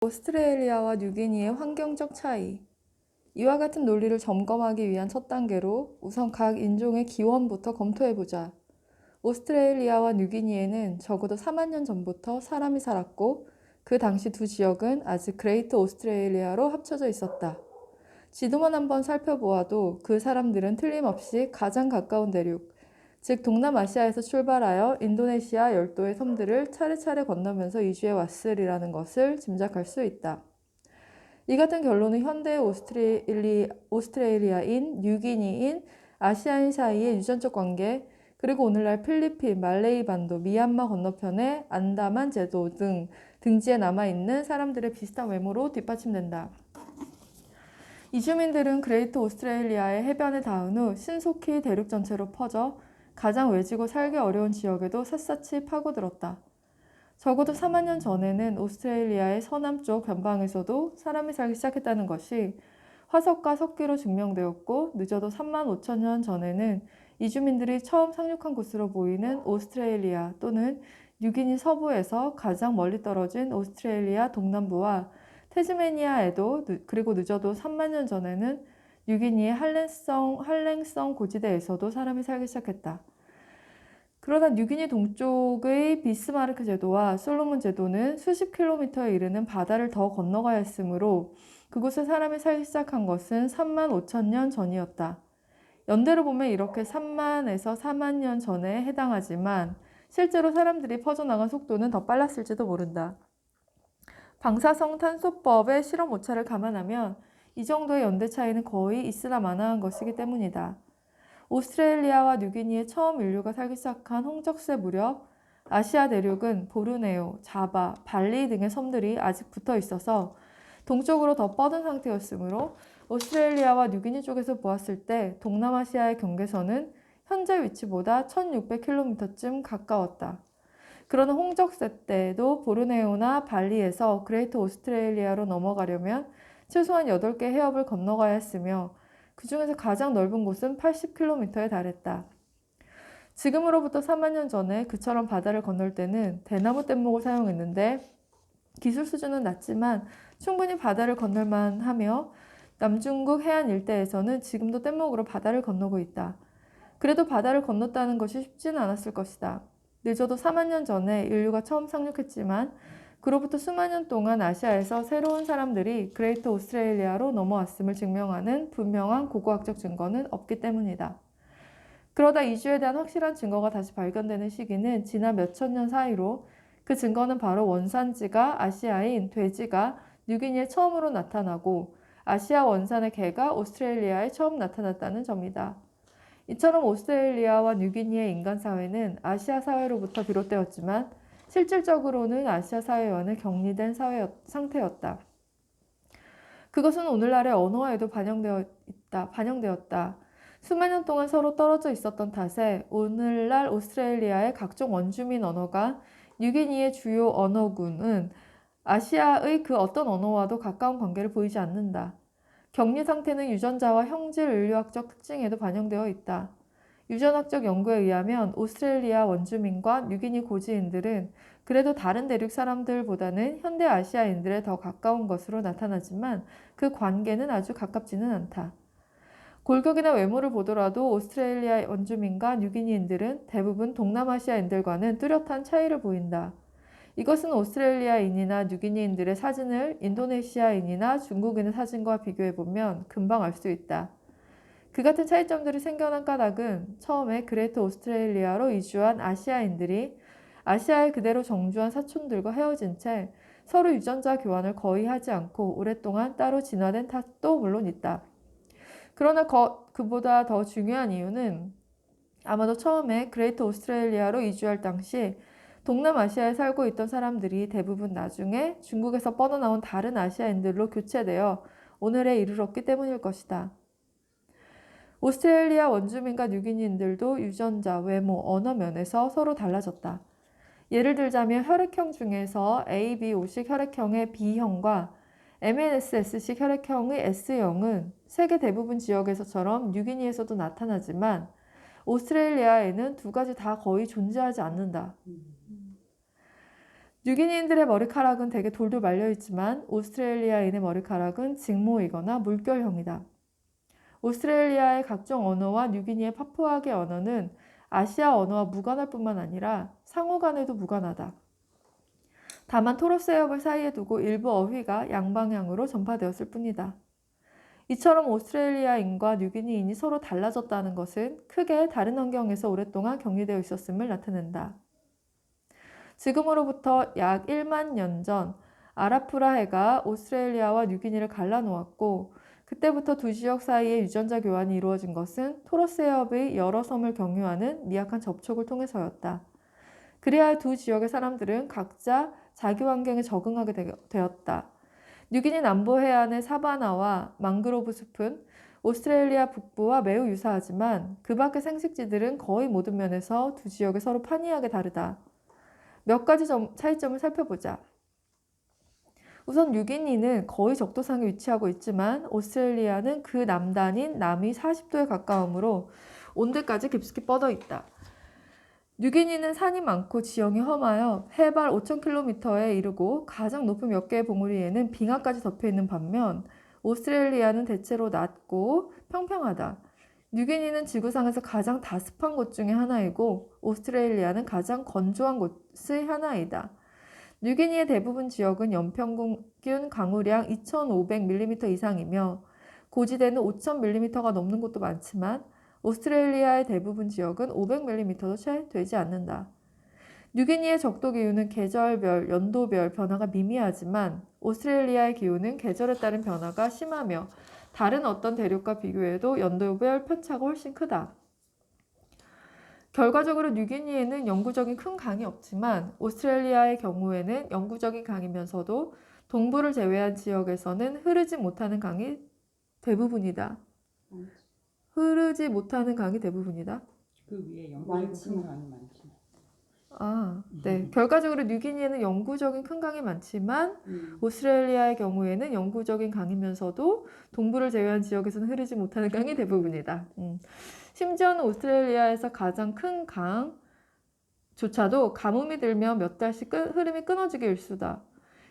오스트레일리아와 뉴기니의 환경적 차이. 이와 같은 논리를 점검하기 위한 첫 단계로 우선 각 인종의 기원부터 검토해보자. 오스트레일리아와 뉴기니에는 적어도 4만 년 전부터 사람이 살았고 그 당시 두 지역은 아직 그레이트 오스트레일리아로 합쳐져 있었다. 지도만 한번 살펴보아도 그 사람들은 틀림없이 가장 가까운 대륙, 즉 동남아시아에서 출발하여 인도네시아 열도의 섬들을 차례차례 건너면서 이주해 왔으리라는 것을 짐작할 수 있다. 이 같은 결론은 현대 오스트레일리아인, 뉴기니인, 아시아인 사이의 유전적 관계, 그리고 오늘날 필리핀, 말레이 반도, 미얀마 건너편의 안다만 제도 등 등지에 남아있는 사람들의 비슷한 외모로 뒷받침된다. 이주민들은 그레이트 오스트레일리아의 해변에 닿은 후 신속히 대륙 전체로 퍼져 가장 외지고 살기 어려운 지역에도 샅샅이 파고들었다. 적어도 4만 년 전에는 오스트레일리아의 서남쪽 변방에서도 사람이 살기 시작했다는 것이 화석과 석기로 증명되었고, 늦어도 3만 5천 년 전에는 이주민들이 처음 상륙한 곳으로 보이는 오스트레일리아 또는 뉴기니 서부에서 가장 멀리 떨어진 오스트레일리아 동남부와 태즈메니아에도, 그리고 늦어도 3만 년 전에는 뉴기니의 한랭성 고지대에서도 사람이 살기 시작했다. 그러나 뉴기니 동쪽의 비스마르크 제도와 솔로몬 제도는 수십 킬로미터에 이르는 바다를 더 건너가야 했으므로 그곳에 사람이 살기 시작한 것은 3만 5천 년 전이었다. 연대로 보면 이렇게 3만에서 4만 년 전에 해당하지만 실제로 사람들이 퍼져나간 속도는 더 빨랐을지도 모른다. 방사성 탄소법의 실험 오차를 감안하면 이 정도의 연대 차이는 거의 있으나 마나한 것이기 때문이다. 오스트레일리아와 뉴기니에 처음 인류가 살기 시작한 홍적세 무렵 아시아 대륙은 보르네오, 자바, 발리 등의 섬들이 아직 붙어 있어서 동쪽으로 더 뻗은 상태였으므로 오스트레일리아와 뉴기니 쪽에서 보았을 때 동남아시아의 경계선은 현재 위치보다 1600km쯤 가까웠다. 그러나 홍적세 때에도 보르네오나 발리에서 그레이트 오스트레일리아로 넘어가려면 최소한 8개 해협을 건너가야 했으며 그 중에서 가장 넓은 곳은 80km에 달했다. 지금으로부터 4만 년 전에 그처럼 바다를 건널 때는 대나무 뗏목을 사용했는데 기술 수준은 낮지만 충분히 바다를 건널만 하며 남중국 해안 일대에서는 지금도 뗏목으로 바다를 건너고 있다. 그래도 바다를 건넜다는 것이 쉽지는 않았을 것이다. 늦어도 4만 년 전에 인류가 처음 상륙했지만 그로부터 수만 년 동안 아시아에서 새로운 사람들이 그레이트 오스트레일리아로 넘어왔음을 증명하는 분명한 고고학적 증거는 없기 때문이다. 그러다 이주에 대한 확실한 증거가 다시 발견되는 시기는 지난 몇천 년 사이로 그 증거는 바로 원산지가 아시아인 돼지가 뉴기니에 처음으로 나타나고 아시아 원산의 개가 오스트레일리아에 처음 나타났다는 점이다. 이처럼 오스트레일리아와 뉴기니의 인간 사회는 아시아 사회로부터 비롯되었지만 실질적으로는 아시아 사회와는 격리된 상태였다. 그것은 오늘날의 언어에도 반영되었다. 수만 년 동안 서로 떨어져 있었던 탓에 오늘날 오스트레일리아의 각종 원주민 언어가 뉴기니의 주요 언어군은 아시아의 그 어떤 언어와도 가까운 관계를 보이지 않는다. 격리 상태는 유전자와 형질 인류학적 특징에도 반영되어 있다. 유전학적 연구에 의하면 오스트레일리아 원주민과 뉴기니 고지인들은 그래도 다른 대륙 사람들보다는 현대 아시아인들에 더 가까운 것으로 나타나지만 그 관계는 아주 가깝지는 않다. 골격이나 외모를 보더라도 오스트레일리아 원주민과 뉴기니인들은 대부분 동남아시아인들과는 뚜렷한 차이를 보인다. 이것은 오스트레일리아인이나 뉴기니인들의 사진을 인도네시아인이나 중국인의 사진과 비교해보면 금방 알 수 있다. 그 같은 차이점들이 생겨난 까닭은 처음에 그레이트 오스트레일리아로 이주한 아시아인들이 아시아에 그대로 정주한 사촌들과 헤어진 채 서로 유전자 교환을 거의 하지 않고 오랫동안 따로 진화된 탓도 물론 있다. 그러나 그보다 더 중요한 이유는 아마도 처음에 그레이트 오스트레일리아로 이주할 당시 동남아시아에 살고 있던 사람들이 대부분 나중에 중국에서 뻗어나온 다른 아시아인들로 교체되어 오늘에 이르렀기 때문일 것이다. 오스트레일리아 원주민과 뉴기니인들도 유전자, 외모, 언어 면에서 서로 달라졌다. 예를 들자면 혈액형 중에서 ABO식 혈액형의 B형과 MNSS식 혈액형의 S형은 세계 대부분 지역에서처럼 뉴기니에서도 나타나지만 오스트레일리아에는 두 가지 다 거의 존재하지 않는다. 뉴기니인들의 머리카락은 대개 돌돌 말려있지만 오스트레일리아인의 머리카락은 직모이거나 물결형이다. 오스트레일리아의 각종 언어와 뉴기니의 파푸아계 언어는 아시아 언어와 무관할 뿐만 아니라 상호 간에도 무관하다. 다만 토로스해협을 사이에 두고 일부 어휘가 양방향으로 전파되었을 뿐이다. 이처럼 오스트레일리아인과 뉴기니인이 서로 달라졌다는 것은 크게 다른 환경에서 오랫동안 격리되어 있었음을 나타낸다. 지금으로부터 약 1만 년 전 아라푸라 해가 오스트레일리아와 뉴기니를 갈라놓았고 그때부터 두 지역 사이에 유전자 교환이 이루어진 것은 토로스 해협의 여러 섬을 경유하는 미약한 접촉을 통해서였다. 그래야 두 지역의 사람들은 각자 자기 환경에 적응하게 되었다. 뉴기니 남부 해안의 사바나와 망그로브 숲은 오스트레일리아 북부와 매우 유사하지만 그 밖의 생식지들은 거의 모든 면에서 두 지역이 서로 판이하게 다르다. 몇 가지 차이점을 살펴보자. 우선 뉴기니는 거의 적도상에 위치하고 있지만 오스트레일리아는 그 남단인 남위 40도에 가까우므로 온대까지 깊숙이 뻗어 있다. 뉴기니는 산이 많고 지형이 험하여 해발 5,000km에 이르고 가장 높은 몇 개의 봉우리에는 빙하까지 덮여있는 반면 오스트레일리아는 대체로 낮고 평평하다. 뉴기니는 지구상에서 가장 다습한 곳 중에 하나이고 오스트레일리아는 가장 건조한 곳의 하나이다. 뉴기니의 대부분 지역은 연평균 강우량 2,500mm 이상이며 고지대는 5,000mm가 넘는 곳도 많지만 오스트레일리아의 대부분 지역은 500mm도 채 되지 않는다. 뉴기니의 적도 기후는 계절별, 연도별 변화가 미미하지만 오스트레일리아의 기후는 계절에 따른 변화가 심하며 다른 어떤 대륙과 비교해도 연도별 편차가 훨씬 크다. 결과적으로 뉴기니에는 영구적인 큰 강이 없지만 오스트레일리아의 경우에는 영구적인 강이면서도 동부를 제외한 지역에서는 흐르지 못하는 강이 대부분이다. 흐르지 못하는 강이 대부분이다. 그 위에 영구적인 큰 강이 많지. 네. 결과적으로 뉴기니에는 영구적인 큰 강이 많지만 오스트레일리아의 경우에는 영구적인 강이면서도 동부를 제외한 지역에서는 흐르지 못하는 강이 대부분이다. 심지어는 오스트레일리아에서 가장 큰 강조차도 가뭄이 들면 몇 달씩 흐름이 끊어지기 일쑤다.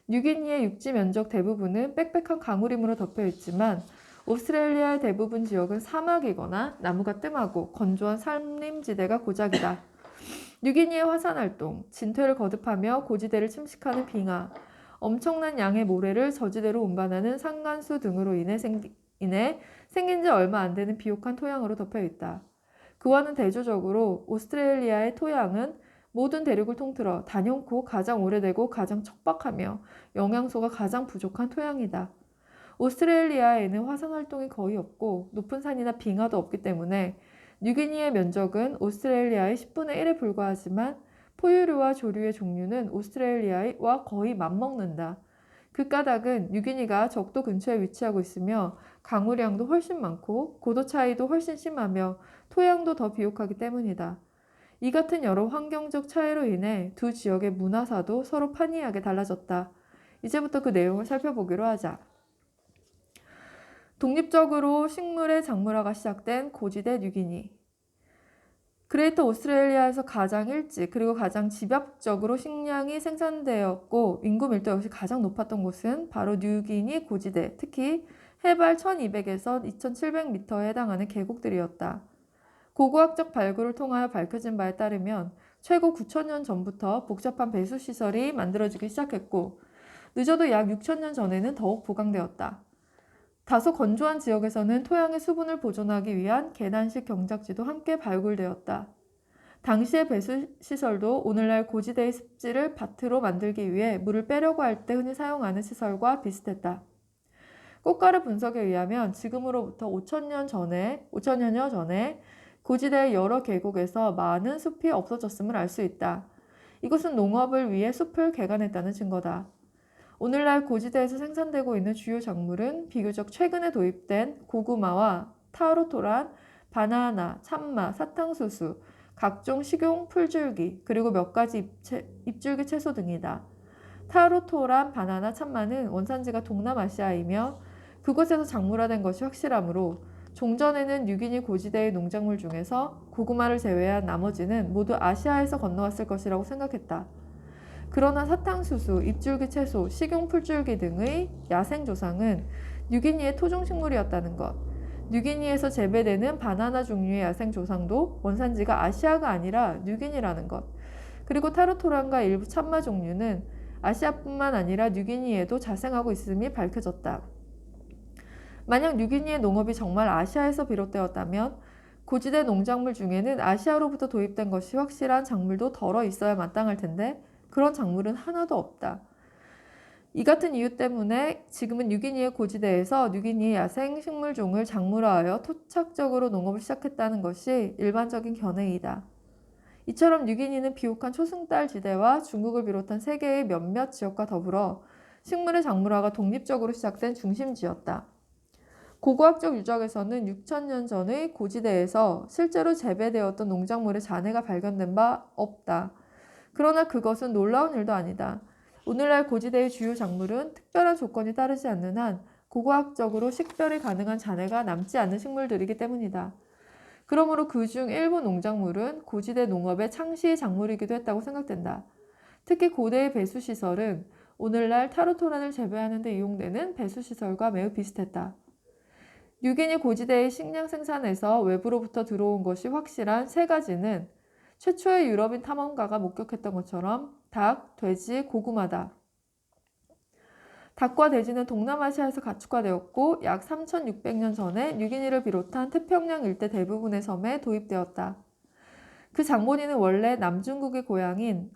뉴기니의 육지 면적 대부분은 빽빽한 강우림으로 덮여 있지만 오스트레일리아의 대부분 지역은 사막이거나 나무가 뜸하고 건조한 산림지대가 고작이다. 뉴기니의 화산활동, 진퇴를 거듭하며 고지대를 침식하는 빙하, 엄청난 양의 모래를 저지대로 운반하는 산간수 등으로 인해 생긴 지 얼마 안 되는 비옥한 토양으로 덮여 있다. 그와는 대조적으로 오스트레일리아의 토양은 모든 대륙을 통틀어 단연코 가장 오래되고 가장 척박하며 영양소가 가장 부족한 토양이다. 오스트레일리아에는 화산활동이 거의 없고 높은 산이나 빙하도 없기 때문에 뉴기니의 면적은 오스트레일리아의 10분의 1에 불과하지만 포유류와 조류의 종류는 오스트레일리아와 거의 맞먹는다. 그 까닭은 뉴기니가 적도 근처에 위치하고 있으며 강우량도 훨씬 많고 고도 차이도 훨씬 심하며 토양도 더 비옥하기 때문이다. 이 같은 여러 환경적 차이로 인해 두 지역의 문화사도 서로 판이하게 달라졌다. 이제부터 그 내용을 살펴보기로 하자. 독립적으로 식물의 작물화가 시작된 고지대 뉴기니. 그레이터 오스트레일리아에서 가장 일찍 그리고 가장 집약적으로 식량이 생산되었고 인구 밀도 역시 가장 높았던 곳은 바로 뉴기니 고지대, 특히 해발 1200에서 2700m에 해당하는 계곡들이었다. 고고학적 발굴을 통하여 밝혀진 바에 따르면 최고 9000년 전부터 복잡한 배수시설이 만들어지기 시작했고 늦어도 약 6000년 전에는 더욱 보강되었다. 다소 건조한 지역에서는 토양의 수분을 보존하기 위한 계단식 경작지도 함께 발굴되었다. 당시의 배수시설도 오늘날 고지대의 습지를 밭으로 만들기 위해 물을 빼려고 할 때 흔히 사용하는 시설과 비슷했다. 꽃가루 분석에 의하면 지금으로부터 5천년여 전에 고지대의 여러 계곡에서 많은 숲이 없어졌음을 알 수 있다. 이것은 농업을 위해 숲을 개간했다는 증거다. 오늘날 고지대에서 생산되고 있는 주요 작물은 비교적 최근에 도입된 고구마와 타우로토란, 바나나, 참마, 사탕수수, 각종 식용 풀줄기, 그리고 몇 가지 잎줄기 채소 등이다. 타우로토란, 바나나, 참마는 원산지가 동남아시아이며 그곳에서 작물화된 것이 확실하므로 종전에는 뉴기니 고지대의 농작물 중에서 고구마를 제외한 나머지는 모두 아시아에서 건너왔을 것이라고 생각했다. 그러나 사탕수수, 잎줄기 채소, 식용풀줄기 등의 야생 조상은 뉴기니의 토종식물이었다는 것. 뉴기니에서 재배되는 바나나 종류의 야생 조상도 원산지가 아시아가 아니라 뉴기니라는 것. 그리고 타르토란과 일부 참마 종류는 아시아뿐만 아니라 뉴기니에도 자생하고 있음이 밝혀졌다. 만약 뉴기니의 농업이 정말 아시아에서 비롯되었다면 고지대 농작물 중에는 아시아로부터 도입된 것이 확실한 작물도 덜어 있어야 마땅할 텐데 그런 작물은 하나도 없다. 이 같은 이유 때문에 지금은 뉴기니의 고지대에서 뉴기니의 야생 식물종을 작물화하여 토착적으로 농업을 시작했다는 것이 일반적인 견해이다. 이처럼 뉴기니는 비옥한 초승달 지대와 중국을 비롯한 세계의 몇몇 지역과 더불어 식물의 작물화가 독립적으로 시작된 중심지였다. 고고학적 유적에서는 6,000년 전의 고지대에서 실제로 재배되었던 농작물의 잔해가 발견된 바 없다. 그러나 그것은 놀라운 일도 아니다. 오늘날 고지대의 주요 작물은 특별한 조건이 따르지 않는 한 고고학적으로 식별이 가능한 잔해가 남지 않는 식물들이기 때문이다. 그러므로 그중 일부 농작물은 고지대 농업의 창시 작물이기도 했다고 생각된다. 특히 고대의 배수시설은 오늘날 타르토란을 재배하는 데 이용되는 배수시설과 매우 비슷했다. 뉴기니 고지대의 식량 생산에서 외부로부터 들어온 것이 확실한 세 가지는 최초의 유럽인 탐험가가 목격했던 것처럼 닭, 돼지, 고구마다. 닭과 돼지는 동남아시아에서 가축화되었고 약 3,600년 전에 뉴기니를 비롯한 태평양 일대 대부분의 섬에 도입되었다. 그 장본인은 원래 남중국의 고향인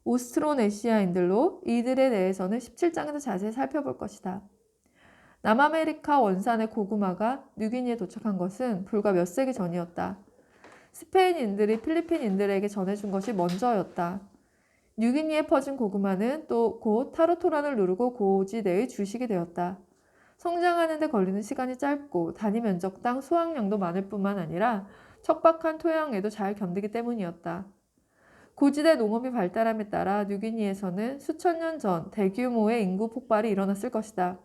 오스트로네시아인들로 이들에 대해서는 17장에서 자세히 살펴볼 것이다. 남아메리카 원산의 고구마가 뉴기니에 도착한 것은 불과 몇 세기 전이었다. 스페인인들이 필리핀인들에게 전해준 것이 먼저였다. 뉴기니에 퍼진 고구마는 또 곧 타르토란을 누르고 고지대의 주식이 되었다. 성장하는 데 걸리는 시간이 짧고 단위 면적당 수확량도 많을 뿐만 아니라 척박한 토양에도 잘 견디기 때문이었다. 고지대 농업이 발달함에 따라 뉴기니에서는 수천 년 전 대규모의 인구 폭발이 일어났을 것이다.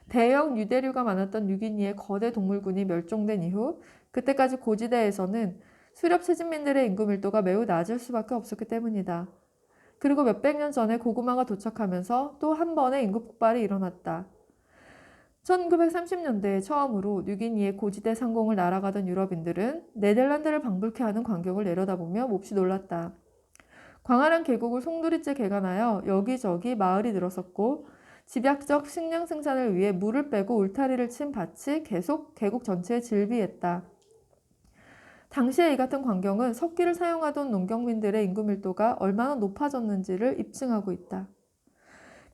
대형 유대류가 많았던 뉴기니의 거대 동물군이 멸종된 이후 그때까지 고지대에서는 수렵 채집민들의 인구 밀도가 매우 낮을 수밖에 없었기 때문이다. 그리고 몇백 년 전에 고구마가 도착하면서 또 한 번의 인구 폭발이 일어났다. 1930년대에 처음으로 뉴기니의 고지대 상공을 날아가던 유럽인들은 네덜란드를 방불케 하는 광경을 내려다보며 몹시 놀랐다. 광활한 계곡을 송두리째 개간하여 여기저기 마을이 늘어섰고 집약적 식량 생산을 위해 물을 빼고 울타리를 친 밭이 계속 계곡 전체에 질비했다. 당시에 이 같은 광경은 석기를 사용하던 농경민들의 인구 밀도가 얼마나 높아졌는지를 입증하고 있다.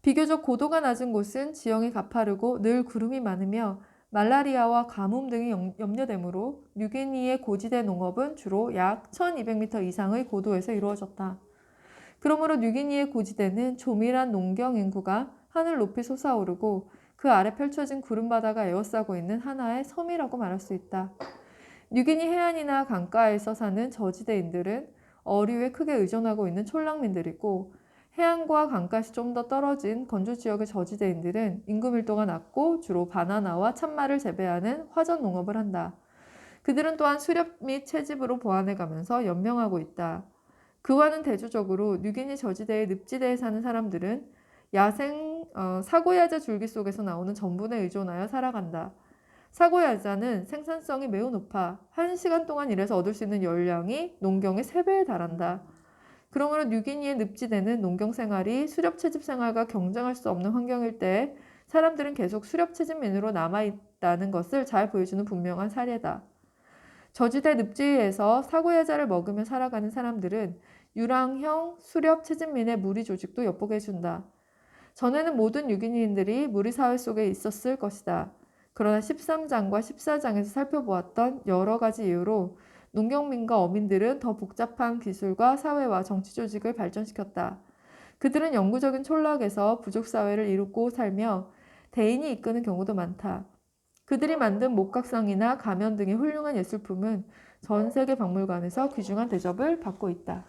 비교적 고도가 낮은 곳은 지형이 가파르고 늘 구름이 많으며 말라리아와 가뭄 등이 염려되므로 뉴기니의 고지대 농업은 주로 약 1200m 이상의 고도에서 이루어졌다. 그러므로 뉴기니의 고지대는 조밀한 농경 인구가 하늘 높이 솟아오르고 그 아래 펼쳐진 구름바다가 에워싸고 있는 하나의 섬이라고 말할 수 있다. 뉴기니 해안이나 강가에서 사는 저지대인들은 어류에 크게 의존하고 있는 촌락민들이고 해안과 강가시 좀 더 떨어진 건조 지역의 저지대인들은 인구 밀도가 낮고 주로 바나나와 참마를 재배하는 화전 농업을 한다. 그들은 또한 수렵 및 채집으로 보완해가면서 연명하고 있다. 그와는 대조적으로 뉴기니 저지대의 늪지대에 사는 사람들은 야생 사고야자 줄기 속에서 나오는 전분에 의존하여 살아간다. 사고야자는 생산성이 매우 높아 1시간 동안 일해서 얻을 수 있는 열량이 농경의 3배에 달한다. 그러므로 뉴기니의 늪지대는 농경 생활이 수렵 채집 생활과 경쟁할 수 없는 환경일 때 사람들은 계속 수렵 채집민으로 남아있다는 것을 잘 보여주는 분명한 사례다. 저지대 늪지에서 사고야자를 먹으며 살아가는 사람들은 유랑형 수렵 채집민의 무리 조직도 엿보게 해준다. 전에는 모든 뉴기니인들이 무리 사회 속에 있었을 것이다. 그러나 13장과 14장에서 살펴보았던 여러 가지 이유로 농경민과 어민들은 더 복잡한 기술과 사회와 정치 조직을 발전시켰다. 그들은 영구적인 촌락에서 부족사회를 이루고 살며 대인이 이끄는 경우도 많다. 그들이 만든 목각상이나 가면 등의 훌륭한 예술품은 전 세계 박물관에서 귀중한 대접을 받고 있다.